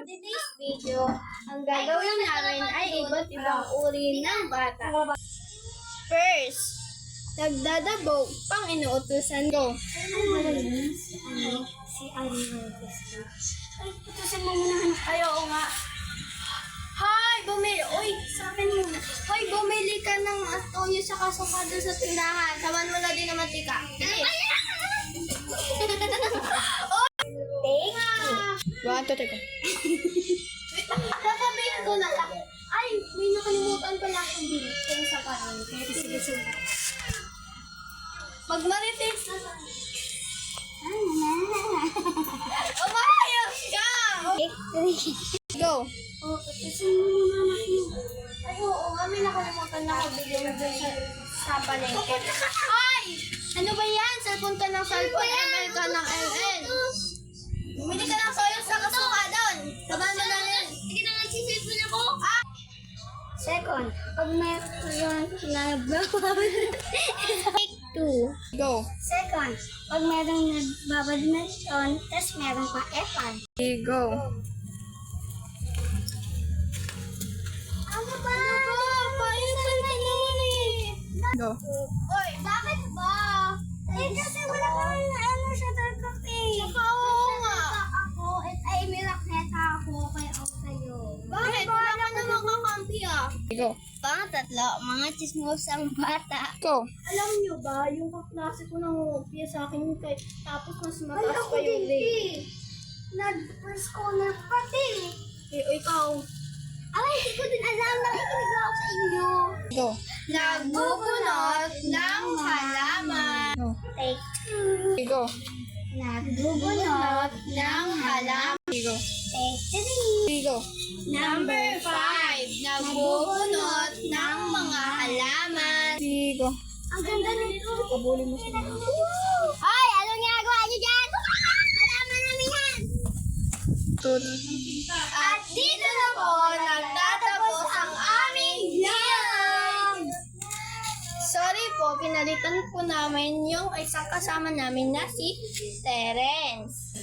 today's video, ang gagawin namin ay iba't ibang uri ng bata. First, nagdadabog pang inuutusan ko. Si Alma. Ay, putusin mo muna anak. Ay, oo nga. Hoy, bumili. Uy, sa akin muna. Hoy, bumili ka ng toyo sa kasukado sa tindahan. Saban mo na din ng mantika. Sige. One, two, three. Sasabihin ko na lang. Ay, may nakalimutan pala akong bilis. Kaya sa kanon. Sige. Magmarites na sa... Umayos ka! Go! Putusin mo muna anak mo. Ay, oo nga, may nakalimutan na ako bigyan doon sa palengke. Ay! Ano ba yan? Cellphone ka ng cellphone, ML ka ng ML. Bumili ka ng soyo sa kasuka doon. Sabahan mo na rin. Sige na nga, cellphone ako. Ah! Second, pag may Take two. Go. Second, pag merong nagbabadminton, tapos meron pa F1. Go. Ano ba? Paano pa naman eh? Go. Oy, bakit ba? Eh, kasi wala kang ano siya talaga eh. Saka oo nga. Ako, ay may raketa ako, kaya ako sa'yo. Bakit? Wala ka naman kakampi ah. Go. Pang-tatlo, mga chismosang bata. Go. Alam nyo ba, yung kaklase ko nangungupia sa akin tapos mas mataas pa yung grade. Nag-first corner pati. Eh, ikaw, Ay, hindi ko din alam. Nakikinig ako sa inyo. Go. Nagbubunot ng halaman. Go. Take two. Go. Nagbubunot ng halaman. Go. Take three. Go. Number 5. Nagbubunot ng mga halaman. Go. Ang ganda nito. Kabuli mo sila. Hoy, anong ginagawa niyo dyan? Halaman namin yan. At dito na po nagtatapos ang aming vlog. Sorry po, pinalitan po namin yung isang kasama namin na si Terence.